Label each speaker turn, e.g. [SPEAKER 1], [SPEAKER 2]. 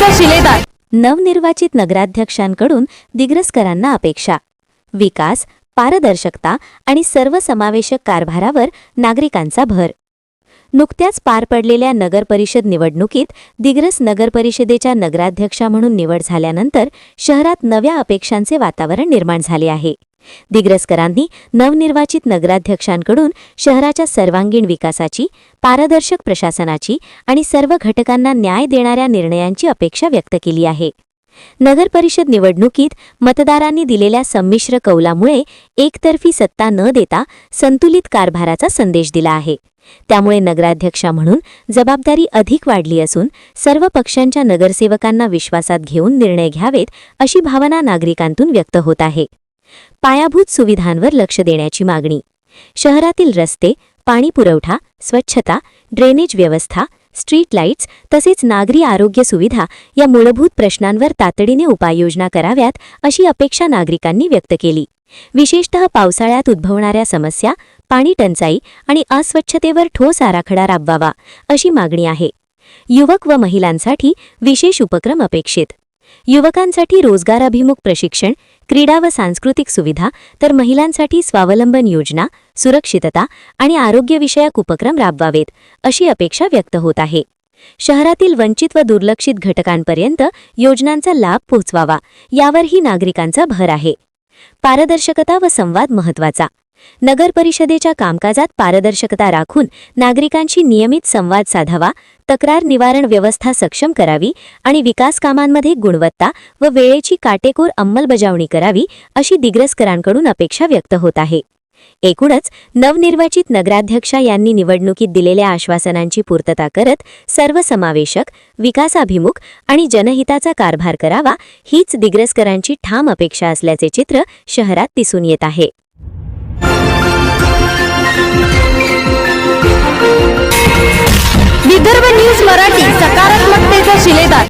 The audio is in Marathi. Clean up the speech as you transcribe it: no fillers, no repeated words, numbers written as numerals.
[SPEAKER 1] शिलेदार।
[SPEAKER 2] नवनिर्वाचित नगराध्यक्षांकडून दिग्रसकरांना अपेक्षा, विकास, पारदर्शकता आणि सर्वसमावेशक कारभारावर नागरिकांचा भर। नुकत्याच पार पडलेल्या नगरपरिषद निवडणुकीत दिग्रस नगरपरिषदेच्या नगराध्यक्षा म्हणून निवड झाल्यानंतर शहरात नव्या अपेक्षांचे वातावरण निर्माण झाले आहे। दिग्रसकरांनी नवनिर्वाचित नगराध्यक्षांकडून शहराच्या सर्वांगीण विकासाची, पारदर्शक प्रशासनाची आणि सर्व घटकांना न्याय देणाऱ्या निर्णयांची अपेक्षा व्यक्त केली आहे। नगरपरिषद निवडणुकीत मतदारांनी दिलेल्या संमिश्र कौलामुळे एकतर्फी सत्ता न देता संतुलित कारभाराचा संदेश दिला आहे। त्यामुळे नगराध्यक्षा म्हणून जबाबदारी अधिक वाढली असून सर्व पक्षांच्या नगरसेवकांना विश्वासात घेऊन निर्णय घ्यावेत अशी भावना नागरिकांतून व्यक्त होत आहे। पायाभूत सुविधांवर लक्ष देण्याची मागणी। शहरातील रस्ते, पाणी पुरवठा, स्वच्छता, ड्रेनेज व्यवस्था, स्ट्रीट लाईट्स तसेच नागरी आरोग्य सुविधा या मूलभूत प्रश्नांवर तातडीने उपाययोजना कराव्यात अशी अपेक्षा नागरिकांनी व्यक्त केली। विशेषतः पावसाळ्यात उद्भवणाऱ्या समस्या, पाणी टंचाई आणि अस्वच्छतेवर ठोस आराखडा राबवावा अशी मागणी आहे। युवक व महिलांसाठी विशेष उपक्रम अपेक्षित। युवकांसाठी रोजगाराभिमुख प्रशिक्षण, क्रीडा व सांस्कृतिक सुविधा तर महिलांसाठी स्वावलंबन योजना, सुरक्षितता आणि आरोग्यविषयक उपक्रम राबवावेत अशी अपेक्षा व्यक्त होत आहे। शहरातील वंचित व दुर्लक्षित घटकांपर्यंत योजनांचा लाभ पोहोचवावा यावरही नागरिकांचा भर आहे। पारदर्शकता व संवाद महत्त्वाचा। नगरपरिषदेच्या कामकाजात पारदर्शकता राखून नागरिकांशी नियमित संवाद साधावा, तक्रार निवारण व्यवस्था सक्षम करावी आणि विकास कामांमध्ये गुणवत्ता व वेळेची काटेकोर अंमलबजावणी करावी अशी दिग्रसकरांकडून अपेक्षा व्यक्त होत आहे। एकूणच नवनिर्वाचित नगराध्यक्षा यांनी निवडणुकीत दिलेल्या आश्वासनांची पूर्तता करत सर्वसमावेशक, विकासाभिमुख आणि जनहिताचा कारभार करावा हीच दिग्रसकरांची ठाम अपेक्षा असल्याचे चित्र शहरात दिसून येत आहे।